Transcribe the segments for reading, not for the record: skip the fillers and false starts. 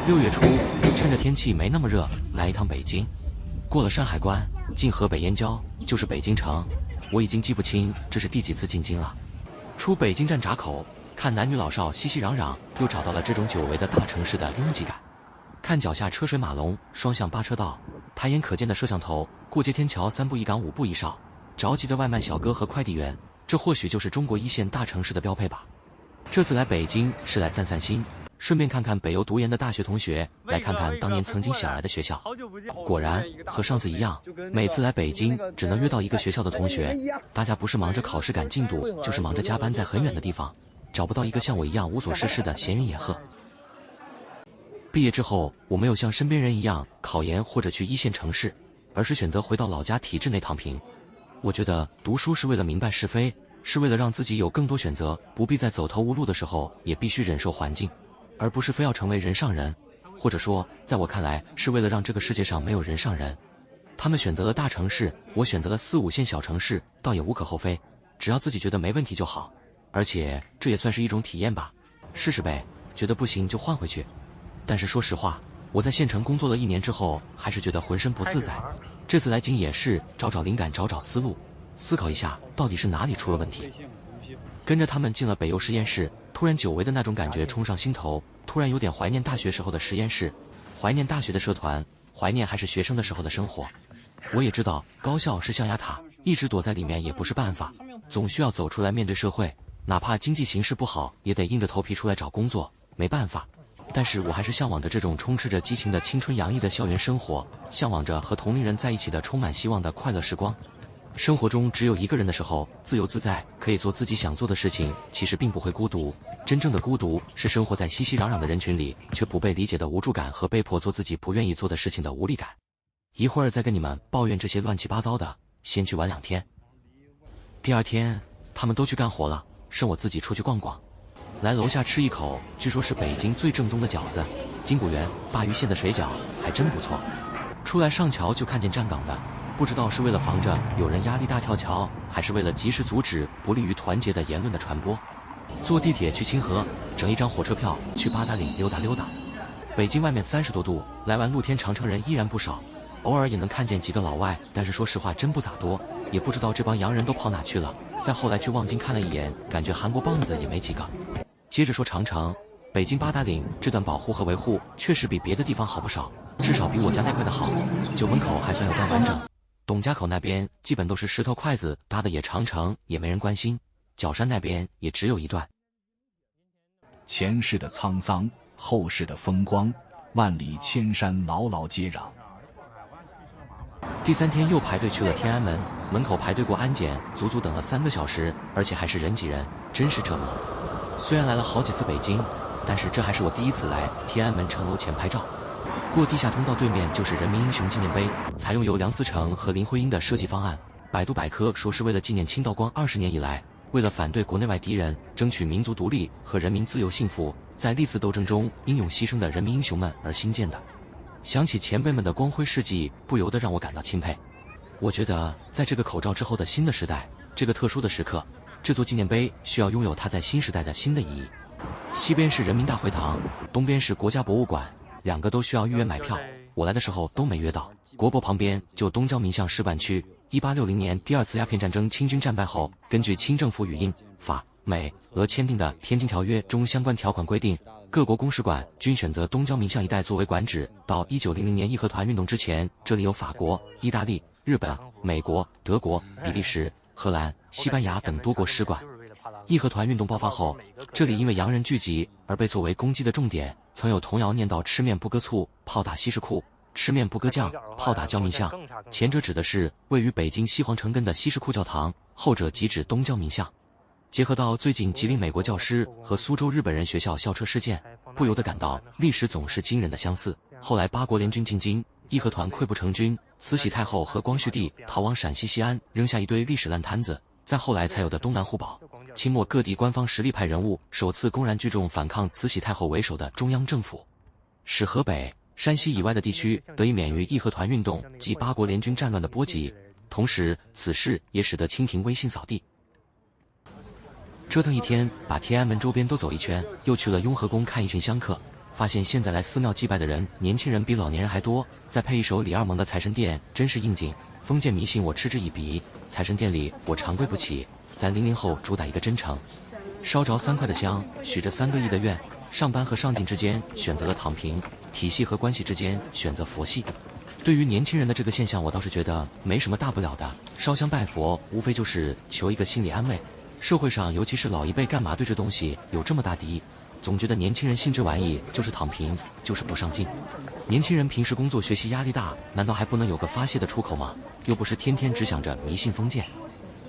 6月初，趁着天气没那么热，来一趟北京。过了山海关，进河北燕郊，就是北京城。我已经记不清这是第几次进京了。出北京站闸口，看男女老少熙熙攘攘，又找到了这种久违的大城市的拥挤感。看脚下车水马龙，双向8车道，抬眼可见的摄像头，过街天桥3步一岗5步一哨，着急的外卖小哥和快递员，这或许就是中国1线大城市的标配吧。这次来北京是来散散心，顺便看看北邮读研的大学同学，来看看当年曾经想来的学校。果然和上次一样，每次来北京只能约到一个学校的同学，大家不是忙着考试赶进度，就是忙着加班在很远的地方，找不到一个像我一样无所事事的闲云野鹤。毕业之后，我没有像身边人一样考研或者去1线城市，而是选择回到老家体制内躺平。我觉得读书是为了明白是非，是为了让自己有更多选择，不必在走投无路的时候也必须忍受环境，而不是非要成为人上人。或者说，在我看来，是为了让这个世界上没有人上人。他们选择了大城市，我选择了4、5线小城市，倒也无可厚非，只要自己觉得没问题就好。而且这也算是一种体验吧，试试呗，觉得不行就换回去。但是说实话，我在县城工作了1年之后，还是觉得浑身不自在。这次来京也是找找灵感，找找思路，思考一下到底是哪里出了问题。跟着他们进了北邮实验室，突然久违的那种感觉冲上心头，突然有点怀念大学时候的实验室，怀念大学的社团，怀念还是学生的时候的生活。我也知道高校是象牙塔，一直躲在里面也不是办法，总需要走出来面对社会，哪怕经济形势不好，也得硬着头皮出来找工作，没办法。但是我还是向往着这种充斥着激情的青春洋溢的校园生活，向往着和同龄人在一起的充满希望的快乐时光。生活中只有一个人的时候，自由自在，可以做自己想做的事情，其实并不会孤独。真正的孤独是生活在熙熙攘攘的人群里，却不被理解的无助感和被迫做自己不愿意做的事情的无力感。一会儿再跟你们抱怨这些乱七八糟的，先去玩2天。第2天他们都去干活了，剩我自己出去逛逛。来楼下吃一口，据说是北京最正宗的饺子，金谷园鲅鱼馅的水饺还真不错。出来上桥就看见站岗的，不知道是为了防着有人压力大跳桥，还是为了及时阻止不利于团结的言论的传播。坐地铁去清河，整一张火车票去八达岭溜达溜达。北京外面30多度，来完露天长城人依然不少，偶尔也能看见几个老外，但是说实话真不咋多，也不知道这帮洋人都跑哪去了。再后来去望京看了一眼，感觉韩国棒子也没几个。接着说长城，北京八达岭这段保护和维护确实比别的地方好不少，至少比我家那块的好。九门口还算有段完整，董家口那边基本都是石头筷子搭的野长城，也没人关心。角山那边也只有一段。前世的沧桑，后世的风光，万里千山牢牢接壤。第3天又排队去了天安门，门口排队过安检，足足等了3个小时，而且还是人挤人，真是折磨。虽然来了好几次北京，但是这还是我第1次来天安门城楼前拍照。过地下通道对面就是人民英雄纪念碑，采用由梁思成和林徽因的设计方案。百度百科说是为了纪念清道光20年以来，为了反对国内外敌人，争取民族独立和人民自由幸福，在历次斗争中英勇牺牲的人民英雄们而兴建的。想起前辈们的光辉事迹，不由得让我感到钦佩。我觉得在这个口罩之后的新的时代，这个特殊的时刻，这座纪念碑需要拥有它在新时代的新的意义。西边是人民大会堂，东边是国家博物馆，2个都需要预约买票，我来的时候都没约到。国博旁边就东交民巷使馆区。1860年第2次鸦片战争清军战败后，根据清政府与英、法、美、俄签订的《天津条约》中相关条款规定，各国公使馆均选择东交民巷一带作为馆址。到1900年义和团运动之前，这里有法国、意大利、日本、美国、德国、比利时、荷兰、西班牙等多国使馆。义和团运动爆发后，这里因为洋人聚集而被作为攻击的重点，曾有童谣念到吃面不搁醋，炮打西市库，吃面不搁酱，炮打交民巷。前者指的是位于北京西皇城根的西市库教堂，后者即指东交民巷。结合到最近吉林美国教师和苏州日本人学校校车事件，不由得感到历史总是惊人的相似。后来八国联军进京，义和团溃不成军，慈禧太后和光绪帝逃往陕西西安，扔下一堆历史烂摊子。再后来才有的东南互保。清末各地官方实力派人物首次公然聚众反抗慈禧太后为首的中央政府，使河北、山西以外的地区得以免于义和团运动及八国联军战乱的波及，同时此事也使得清廷威信扫地。折腾一天，把天安门周边都走一圈，又去了雍和宫看一群香客，发现现在来寺庙祭拜的人，年轻人比老年人还多。再配一首李二蒙的《财神殿》，真是应景。封建迷信我嗤之以鼻，财神殿里我长跪不起。咱00后主打一个真诚，烧着3块的香，许着3个亿的愿。上班和上进之间选择了躺平，体系和关系之间选择佛系。对于年轻人的这个现象，我倒是觉得没什么大不了的，烧香拜佛无非就是求一个心理安慰。社会上尤其是老一辈，干嘛对这东西有这么大敌意？总觉得年轻人信这玩意就是躺平，就是不上进。年轻人平时工作学习压力大，难道还不能有个发泄的出口吗？又不是天天只想着迷信封建。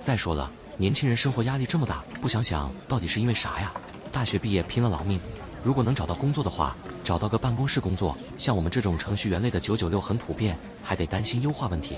再说了，年轻人生活压力这么大，不想想到底是因为啥呀？大学毕业拼了老命，如果能找到工作的话，找到个办公室工作，像我们这种程序员类的996很普遍，还得担心优化问题。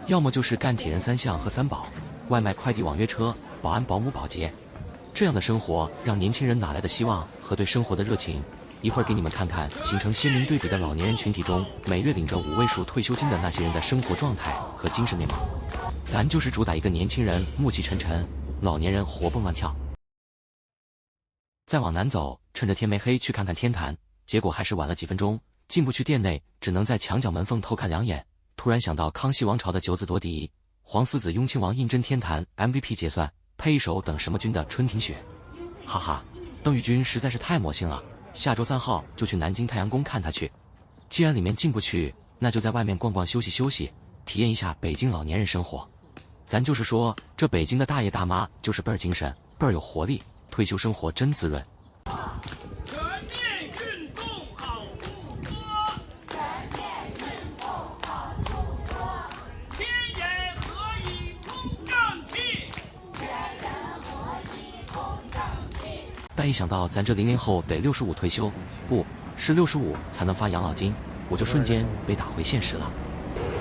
要么就是干铁人3项和3宝，外卖、快递、网约车、保安、保姆、保洁。这样的生活让年轻人哪来的希望和对生活的热情？一会儿给你们看看形成鲜明对比的老年人群体中，每月领着5位数退休金的那些人的生活状态和精神面貌。咱就是主打一个年轻人暮气沉沉，老年人活蹦乱跳。再往南走，趁着天没黑去看看天坛，结果还是晚了几分钟，进不去店内，只能在墙角门缝偷看2眼。突然想到康熙王朝的九子夺嫡，皇四子雍亲王胤禛天坛 MVP 结算，配一首等什么君的《春庭雪》。哈哈，邓玉军实在是太魔性了，下周3号就去南京太阳宫看他去。既然里面进不去，那就在外面逛逛休息休息，体验一下北京老年人生活。咱就是说，这北京的大爷大妈就是倍儿精神，倍儿有活力，退休生活真滋润。全面运动好不多，全面运动好不多，天人合一通正气，天人合一通正气。但一想到咱这00后得65退休，不是65才能发养老金，我就瞬间被打回现实了。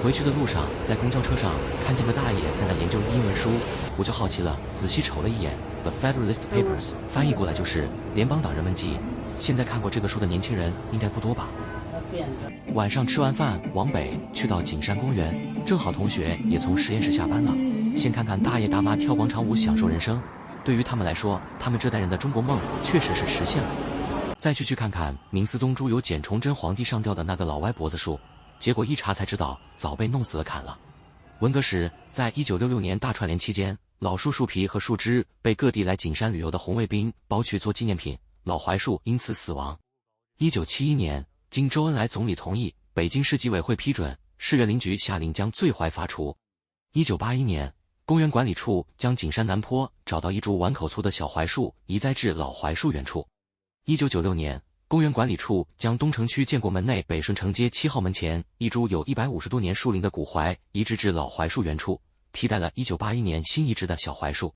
回去的路上，在公交车上看见个大爷在那研究英文书，我就好奇了，仔细瞅了一眼 The Federalist Papers， 翻译过来就是联邦党人文集。现在看过这个书的年轻人应该不多吧？晚上吃完饭往北去到景山公园，正好同学也从实验室下班了，先看看大爷大妈跳广场舞享受人生。对于他们来说，他们这代人的中国梦确实是实现了。再去看看明思宗朱由检崇祯皇帝上吊的那个老歪脖子树，结果一查才知道早被弄死了砍了。文革时，在1966年大串联期间，老树树皮和树枝被各地来景山旅游的红卫兵剥去做纪念品，老槐树因此死亡。1971年，经周恩来总理同意，北京市纪委会批准，市园林局下令将醉槐伐除。1981年，公园管理处将景山南坡找到一株碗口粗的小槐树移栽至老槐树原处。1996年，公园管理处将东城区建国门内北顺城街7号门前一株有150多年树龄的古槐移植至老槐树原处，替代了1981年新移植的小槐树。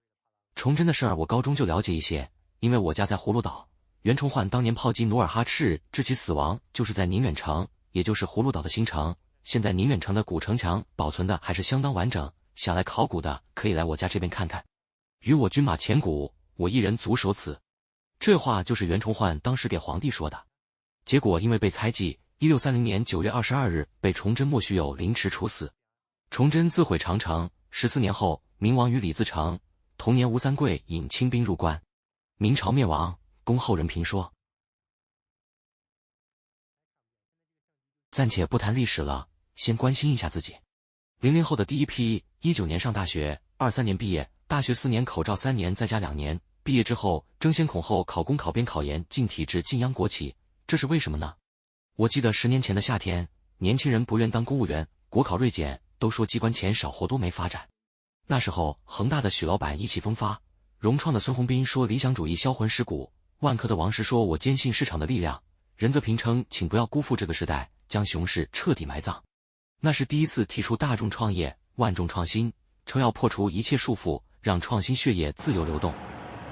崇祯的事儿我高中就了解一些，因为我家在葫芦岛，袁崇焕当年炮击努尔哈赤致其死亡就是在宁远城，也就是葫芦岛的新城。现在宁远城的古城墙保存的还是相当完整，想来考古的可以来我家这边看看。与我军马前骨，我一人足守此。这话就是袁崇焕当时给皇帝说的。结果因为被猜忌，1630年9月22日被崇祯莫须有凌迟处死。崇祯自毁长城，14年后明亡于李自成。同年吴三桂引清兵入关，明朝灭亡，供后人评说。暂且不谈历史了，先关心一下自己。00后的第一批，19年上大学，23年毕业，大学4年，口罩3年，再加2年。毕业之后争先恐后考公考编考研进体制进央国企，这是为什么呢？我记得10年前的夏天，年轻人不愿当公务员，国考锐减，都说机关钱少活多没发展。那时候恒大的许老板意气风发，融创的孙宏斌说理想主义销魂蚀骨，万科的王石说我坚信市场的力量，任泽平称请不要辜负这个时代，将熊市彻底埋葬。那是第一次提出大众创业万众创新，称要破除一切束缚，让创新血液自由流动。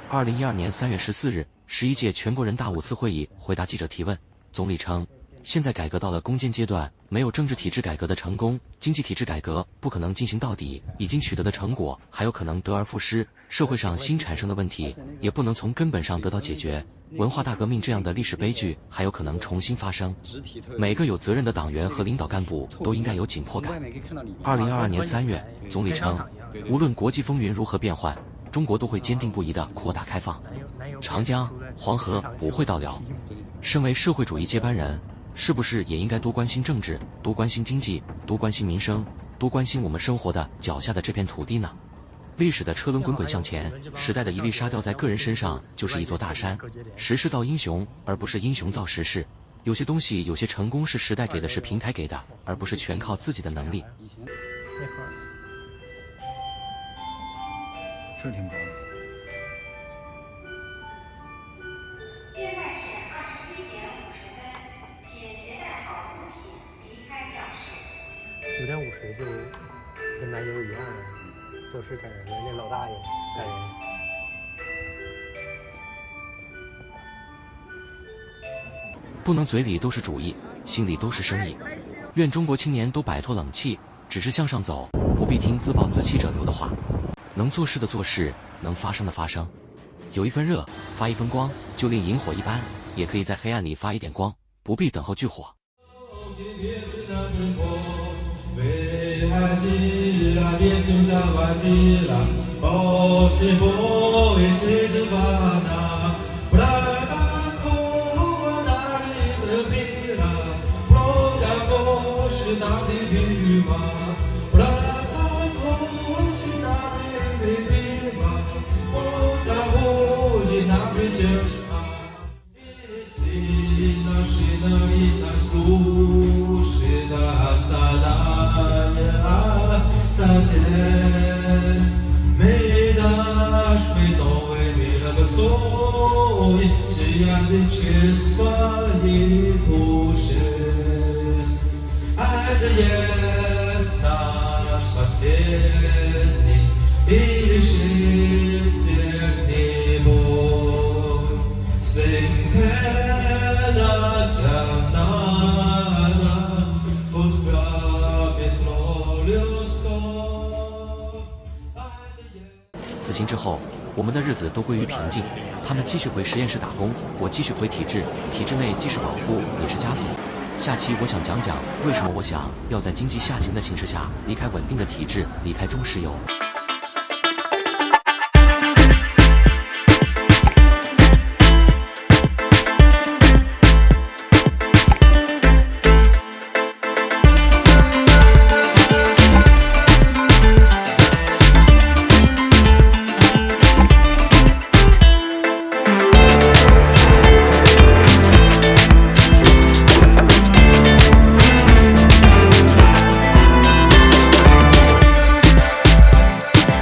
2012年3月14日，11届全国人大5次会议回答记者提问，总理称，现在改革到了攻坚阶段，没有政治体制改革的成功，经济体制改革不可能进行到底，已经取得的成果还有可能得而复失，社会上新产生的问题也不能从根本上得到解决，文化大革命这样的历史悲剧还有可能重新发生。每个有责任的党员和领导干部都应该有紧迫感。2022年3月，总理称，无论国际风云如何变幻，中国都会坚定不移地扩大开放，长江、黄河不会倒流。身为社会主义接班人，是不是也应该多关心政治，多关心经济，多关心民生，多关心我们生活的脚下的这片土地呢？历史的车轮滚滚向前，时代的一粒沙掉在个人身上就是一座大山。时势造英雄，而不是英雄造时势。有些东西，有些成功是时代给的，是平台给的，而不是全靠自己的能力。是挺高的。现在是21点50分，请携带好物品离开教室。9点50就跟男友一样的，做事感人的那老大爷感人。不能嘴里都是主意，心里都是生意。愿中国青年都摆脱冷气，只是向上走，不必听自暴自弃者流的话。能做事的做事，能发声的发声。有一份热，发一分光，就令萤火一般，也可以在黑暗里发一点光，不必等候炬火。此行之后，我们的日子都归于平静。他们继续回实验室打工，我继续回体制。体制内既是保护，也是枷锁。下期我想讲讲为什么我想要在经济下行的形势下离开稳定的体制，离开中石油。